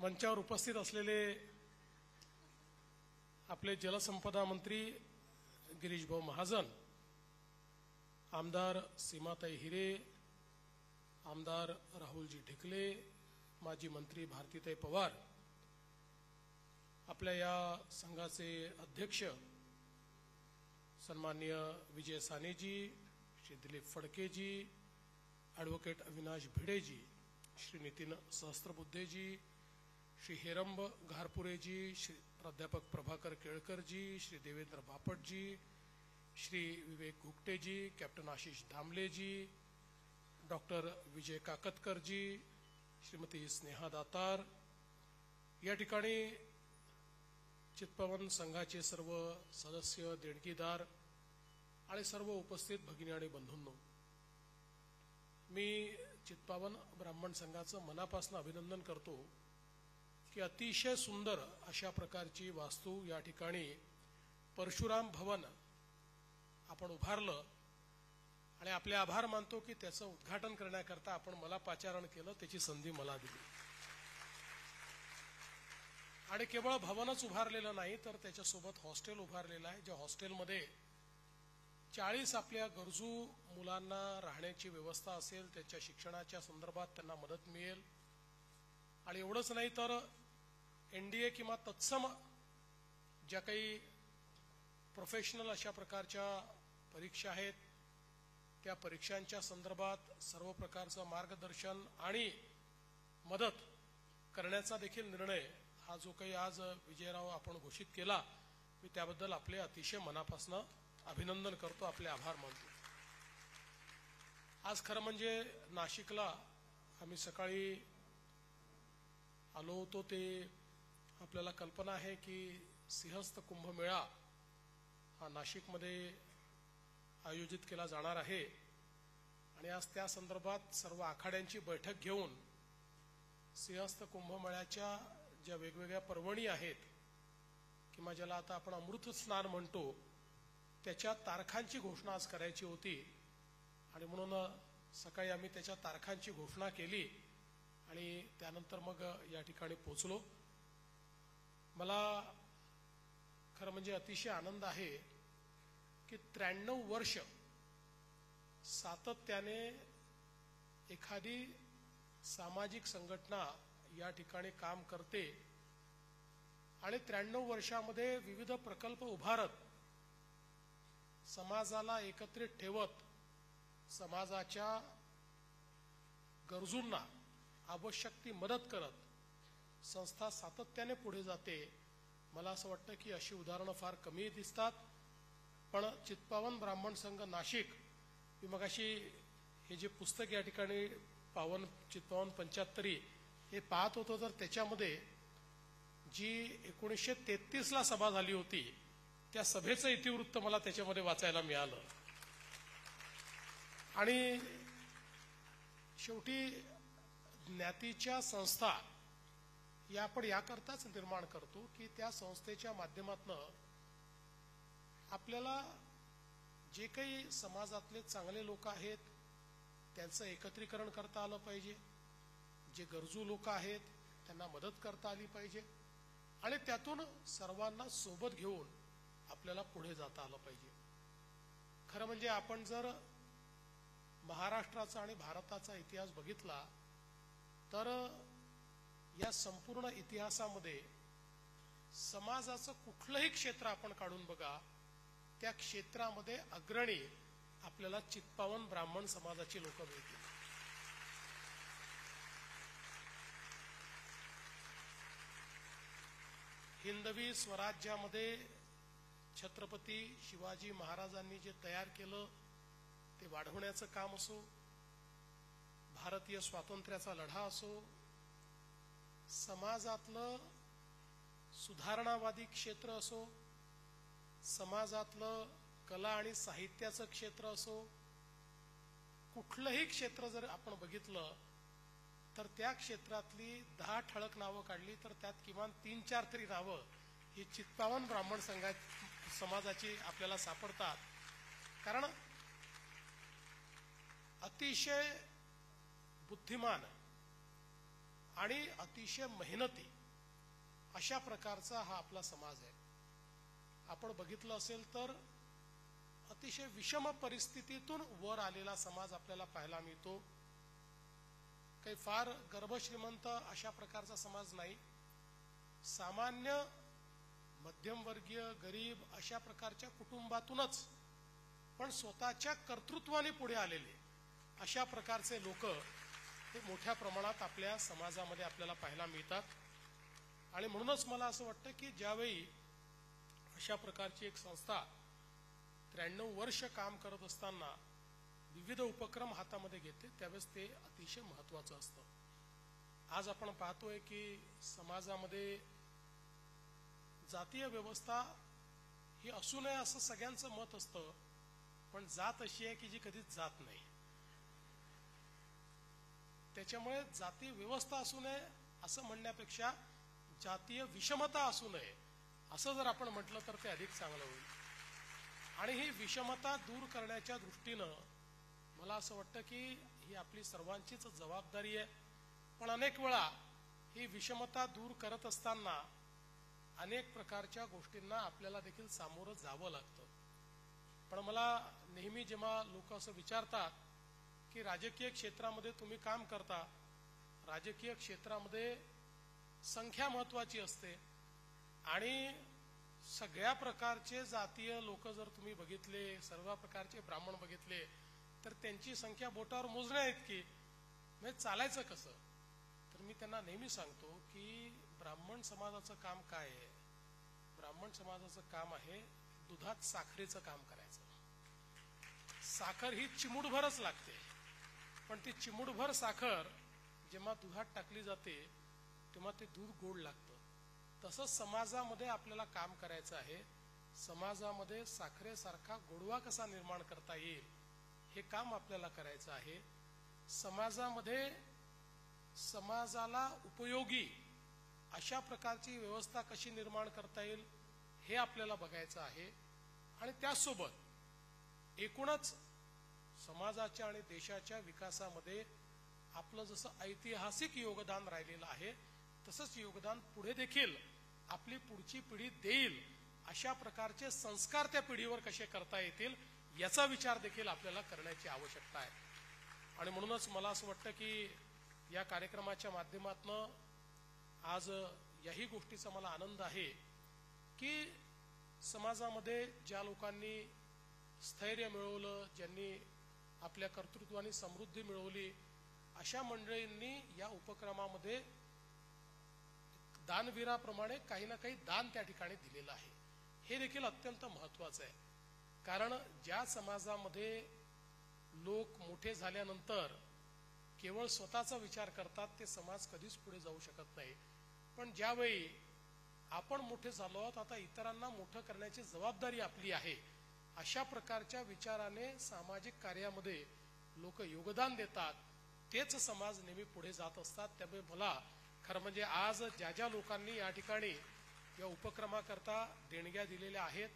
मंचावर उपस्थित असलेले आपले जलसंपदा मंत्री गिरीशभाऊ महाजन, आमदार सीमाताई हिरे, आमदार राहुलजी ढिकले, माजी मंत्री भारतीताई पवार, आपल्या या संघाचे अध्यक्ष सन्माननीय विजय सानेजी, श्री दिलीप फडकेजी, ॲडव्होकेट अविनाश भिडेजी, श्री नितीन सहस्त्रबुद्धेजी, श्री हेरंब घारपुरेजी, श्री प्राध्यापक प्रभाकर केळकरजी, श्री देवेंद्र बापटजी, श्री विवेक गुप्तेजी, कॅप्टन आशिष धामलेजी, डॉक्टर विजय काकतकरजी, श्रीमती स्नेहा दातार, या ठिकाणी चित्पावन संघाचे सर्व सदस्य, देणगीदार आणि सर्व उपस्थित भगिनी आणि बंधूंनो, मी चित्पावन ब्राह्मण संघाचं मनापासून अभिनंदन करतो की अतिशय सुंदर अशा प्रकारची वास्तू या ठिकाणी परशुराम भवन आपण उभारलं आणि आपले आभार मानतो की त्याचं उद्घाटन करण्याकरता आपण मला पाचारण केलं, त्याची संधी मला दिली. आणि केवळ भवनच उभारलेलं नाही तर त्याच्यासोबत हॉस्टेल उभारलेलं आहे, ज्या हॉस्टेलमध्ये 40 आपल्या गरजू मुलांना राहण्याची व्यवस्था असेल, त्याच्या शिक्षणाच्या संदर्भात त्यांना मदत मिळेल. आणि एवढंच नाही तर एनडीए किंवा तत्सम ज्या काही प्रोफेशनल अशा प्रकारच्या परीक्षा आहेत त्या परीक्षांच्या संदर्भात सर्व प्रकारचं मार्गदर्शन आणि मदत करण्याचा देखील निर्णय हा जो काही आज विजयराव आपण घोषित केला, मी त्याबद्दल आपले अतिशय मनापासून अभिनंदन करतो, आपले आभार मानतो. आज खरं म्हणजे नाशिकला आम्ही सकाळी आलो होतो, ते आपल्याला कल्पना आहे की सिंहस्थ कुंभमेळा हा नाशिकमध्ये आयोजित केला जाणार आहे आणि आज त्या संदर्भात सर्व आखाड्यांची बैठक घेऊन सिंहस्थ कुंभमेळ्याच्या ज्या वेगवेगळ्या पर्वणी आहेत किंवा ज्याला आता आपण अमृत स्नान म्हणतो त्याच्या तारखांची घोषणा आज करायची होती. आणि म्हणून सकाळी आम्ही त्याच्या तारखांची घोषणा केली आणि त्यानंतर मग या ठिकाणी पोहोचलो. मला खरं म्हणजे अतिशय आनंद आहे की 93 वर्ष सातत्याने एखादी सामाजिक संघटना या ठिकाणी काम करते आणि 93 वर्षामध्ये विविध प्रकल्प उभारत समाजाला एकत्रित ठेवत समाजाच्या गरजूंना आवश्यक ती मदत करत संस्था सातत्याने पुढे जाते. मला असं वाटतं की अशी उदाहरणं फार कमी दिसतात. पण चित्पावन ब्राह्मण संघ नाशिक, मी मगाशी हे जे पुस्तक या ठिकाणी चित्पावन 75 हे पाहत होतो तर त्याच्यामध्ये जी 1933 ला सभा झाली होती त्या सभेचं इतिवृत्त मला त्याच्यामध्ये वाचायला मिळालं. आणि शेवटी ज्ञातीच्या संस्था या आपण याकरताच निर्माण करतो की त्या संस्थेच्या माध्यमातून आपल्याला जे काही समाजातले चांगले लोक आहेत त्यांचं एकत्रीकरण करता आलं पाहिजे, जे गरजू लोक आहेत त्यांना मदत करता आली पाहिजे आणि त्यातून सर्वांना सोबत घेऊन आपल्याला पुढे जाता आलं पाहिजे. खरं म्हणजे आपण जर महाराष्ट्राचा आणि भारताचा इतिहास बघितला तर या संपूर्ण इतिहासामध्ये समाजाचं कुठलंही क्षेत्र आपण काढून बघा, त्या क्षेत्रामध्ये अग्रणी आपल्याला चित्पावन ब्राह्मण समाजाची लोक मिळतील. हिंदवी स्वराज्यामध्ये छत्रपती शिवाजी महाराजांनी जे तयार केलं ते वाढवण्याचं काम असो, भारतीय स्वातंत्र्याचा लढा असो, समाजातलं सुधारणावादी क्षेत्र असो, समाजातलं कला आणि साहित्याचं क्षेत्र असो, कुठलंही क्षेत्र जर आपण बघितलं तर त्या क्षेत्रातली 10 ठळक नावं काढली तर त्यात किमान 3-4 तरी नावं ही चित्पावन ब्राह्मण समाजाची आपल्याला सापडतात. कारण अतिशय बुद्धिमान आणि अतिशय मेहनती अशा प्रकारचा हा आपला समाज आहे. आपण बघितलं असेल तर अतिशय विषम परिस्थितीतून वर आलेला समाज आपल्याला पाहायला मिळतो. काही फार गर्भश्रीमंत अशा प्रकारचा समाज नाही. सामान्य मध्यमवर्गीय गरीब अशा प्रकारच्या कुटुंबातूनच पण स्वतःच्या कर्तृत्वाने पुढे आलेले अशा प्रकारचे लोक हे मोठ्या प्रमाणात आपल्या समाजामध्ये आपल्याला पाहायला मिळतात. आणि म्हणूनच मला असं वाटतं की ज्यावेळी अशा प्रकारची एक संस्था 93 वर्ष काम करत असताना विविध उपक्रम हातामध्ये घेते त्यावेळेस ते अतिशय महत्त्वाचं असतं. आज आपण पाहतोय की समाजामध्ये जातीय व्यवस्था ही असू नये असं सगळ्यांचं मत असतं, पण जात अशी आहे की जी कधीच जात नाही. त्याच्यामुळे जातीय व्यवस्था असू नये असं म्हणण्यापेक्षा जातीय विषमता असू नये असं जर आपण म्हटलं तर ते अधिक चांगलं होईल. आणि ही विषमता दूर करण्याच्या दृष्टीनं मला असं वाटतं की ही आपली सर्वांचीच जबाबदारी आहे. पण अनेक वेळा ही विषमता दूर करत असताना अनेक प्रकारच्या गोष्टींना आपल्याला देखील सामोरं जावं लागतं. पण मला नेहमी जेव्हा लोक असं विचारतात की राजकीय क्षेत्रामध्ये तुम्ही काम करता, राजकीय क्षेत्रामध्ये संख्या महत्वाची असते आणि सगळ्या प्रकारचे जातीय लोक जर तुम्ही बघितले, सर्व प्रकारचे ब्राह्मण बघितले तर त्यांची संख्या बोटावर मोजण्या इतकी, म्हणजे चालायचं कसं? तर मी त्यांना नेहमी सांगतो की ब्राह्मण समाजाचं काम काय आहे? ब्राह्मण समाजाचं काम आहे दुधात साखरेचं काम करायचं. साखर ही चिमूटभरच लागते, पण ती चिमूटभर साखर जेव्हा दुधात टाकली जाते तेव्हा ते दूध गोड लागतं. तसंच समाजामध्ये आपल्याला काम करायचं आहे. समाजामध्ये साखरेसारखा गोडवा कसा निर्माण करता येईल हे काम आपल्याला करायचं आहे. समाजामध्ये समाजाला उपयोगी अशा प्रकारची व्यवस्था कशी निर्माण करता येईल हे आपल्याला बघायचं आहे. आणि त्यासोबत एकूणच समाजाच्या आणि देशाच्या विकासामध्ये आपलं जसं ऐतिहासिक योगदान राहिलेलं आहे तसंच योगदान पुढे देखील आपली पुढची पिढी देईल अशा प्रकारचे संस्कार त्या पिढीवर कसे करता येतील याचा विचार देखील आपल्याला करण्याची आवश्यकता आहे. आणि म्हणूनच मला असं वाटतं की या कार्यक्रमाच्या माध्यमातून आज याही गोष्टीचा मला आनंद आहे की समाजामध्ये ज्या लोकांनी स्थैर्य मिळवलं, ज्यांनी आपल्या कर्तृत्वाने समृद्धी मिळवली अशा मंडळींनी या उपक्रमामध्ये दानवीराप्रमाणे काही ना काही दान त्या ठिकाणी दिलेलं आहे. हे देखील अत्यंत महत्वाचं आहे. कारण ज्या समाजामध्ये लोक मोठे झाल्यानंतर केवळ स्वतःचा विचार करतात ते समाज कधीच पुढे जाऊ शकत नाही. पण ज्यावेळी आपण मोठे झालो आहोत, आता इतरांना मोठं करण्याची जबाबदारी आपली आहे, अशा प्रकारच्या विचाराने सामाजिक कार्यामध्ये लोक योगदान देतात, तेच समाज नेहमी पुढे जात असतात. त्यामुळे मला खरं म्हणजे आज ज्या ज्या लोकांनी या ठिकाणी या उपक्रमाकरता देणग्या दिलेल्या आहेत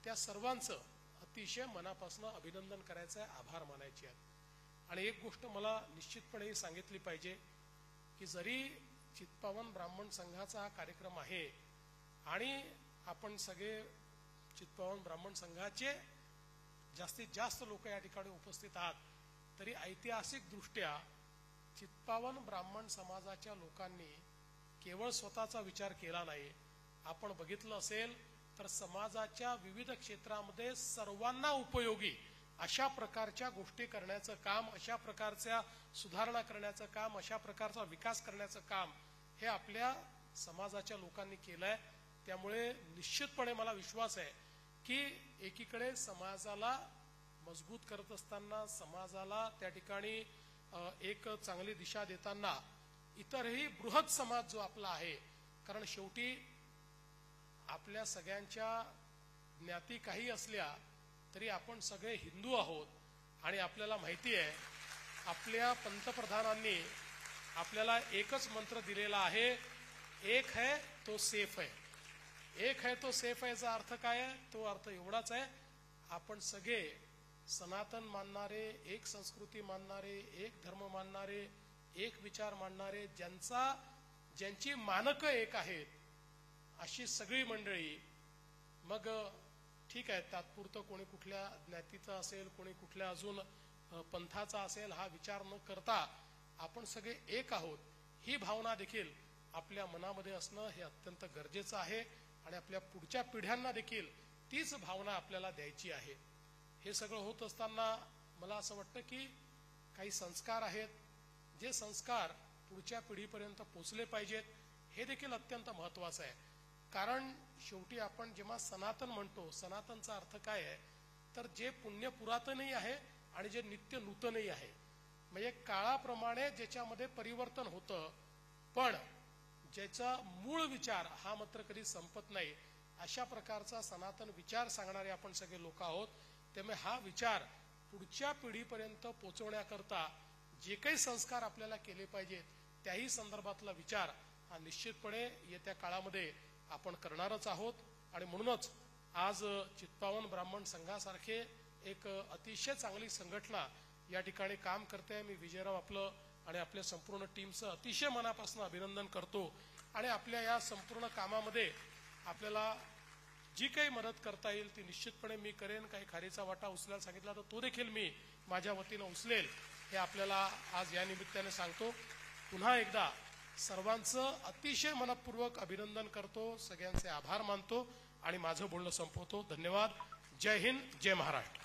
त्या सर्वांचं अतिशय मनापासून अभिनंदन करायचं आहे, आभार मानायचे आहेत. आणि एक गोष्ट मला निश्चितपणे सांगितली पाहिजे की जरी चित्पावन ब्राह्मण संघाचा हा कार्यक्रम आहे आणि आपण सगळे चित्पावन ब्राह्मण संघाचे जास्तीत जास्त लोक या ठिकाणी उपस्थित आहात, तरी ऐतिहासिक दृष्ट्या चित्पावन ब्राह्मण समाजाच्या लोकांनी केवळ स्वतःचा विचार केला नाही. आपण बघितलं असेल तर समाजाच्या विविध क्षेत्रामध्ये सर्वांना उपयोगी अशा प्रकारच्या गोष्टी करण्याचं काम, अशा प्रकारच्या सुधारणा करण्याचं काम, अशा प्रकारचा विकास करण्याचं काम हे आपल्या समाजाच्या लोकांनी केलंय. त्यामुळे निश्चितपणे मला विश्वास आहे की एकीकडे समाजाला मजबूत करत असताना, समाजाला त्या ठिकाणी एक चांगली दिशा देताना इतरही बृहत समाज जो आपला आहे, कारण शेवटी आपल्या सगळ्यांच्या ज्ञाती काही असल्या तरी आपण सगळे हिंदू आहोत. आणि आपल्याला माहिती आहे आपल्या पंतप्रधानांनी आपल्याला एकच मंत्र दिलेला आहे, एक है तो सेफ है. एक है तो सेफ है चा अर्थ काय आहे? तो अर्थ एवढाच आहे, आपण सगळे सनातन मानणारे, एक संस्कृती मानणारे, एक धर्म मानणारे, एक विचार मानणारे, ज्यांचा ज्यांची मानकं एक आहेत अशी सगळी मंडळी, मग ठीक आहे, तात्पुरतं कोणी कुठल्या ज्ञातीचा असेल, कोणी कुठल्या अजून पंथाचा असेल, हा विचार न करता आपण सगळे एक आहोत ही भावना देखील आपल्या मनामध्ये असणं हे अत्यंत गरजेचं आहे. आणि आपल्या पुढच्या पिढ्यांना देखील तीच भावना आपल्याला द्यायची आहे. हे सगळं होत असताना मला असं वाटतं की काही संस्कार आहेत, जे संस्कार पुढच्या पिढीपर्यंत पोचले पाहिजेत, हे देखील अत्यंत महत्वाचं आहे. कारण शेवटी आपण जेव्हा सनातन म्हणतो, सनातनचा अर्थ काय आहे, तर जे पुण्य पुरातनही आहे आणि जे नित्य नूतनही आहे. म्हणजे काळाप्रमाणे ज्याच्यामध्ये परिवर्तन होतं, पण ज्याचा मूळ विचार हा मात्र कधी संपत नाही, अशा प्रकारचा सनातन विचार सांगणारे आपण सगळे लोक आहोत. त्यामुळे हा विचार पुढच्या पिढीपर्यंत पोहोचवण्याकरता जे काही संस्कार आपल्याला केले पाहिजेत, त्याही संदर्भातला विचार हा निश्चितपणे येत्या काळामध्ये आपण करणारच आहोत. आणि म्हणूनच आज चित्पावन ब्राह्मण संघासारखे एक अतिशय चांगली संघटना या ठिकाणी काम करते. मी विजयराव आपलं आणि आपल्या संपूर्ण टीमचं अतिशय मनापासून अभिनंदन करतो. आणि आपल्या या संपूर्ण कामामध्ये आपल्याला जी काही मदत करता येईल ती निश्चितपणे मी करेन. काही खारीचा वाटा उचलायला सांगितला तर तो देखील मी माझ्या वतीनं उचलेल, हे आपल्याला आज या निमित्ताने सांगतो. पुन्हा एकदा सर्वांचं अतिशय मनपूर्वक अभिनंदन करतो, सगळ्यांचे आभार मानतो आणि माझं बोलणं संपवतो. धन्यवाद. जय हिंद, जय महाराष्ट्र.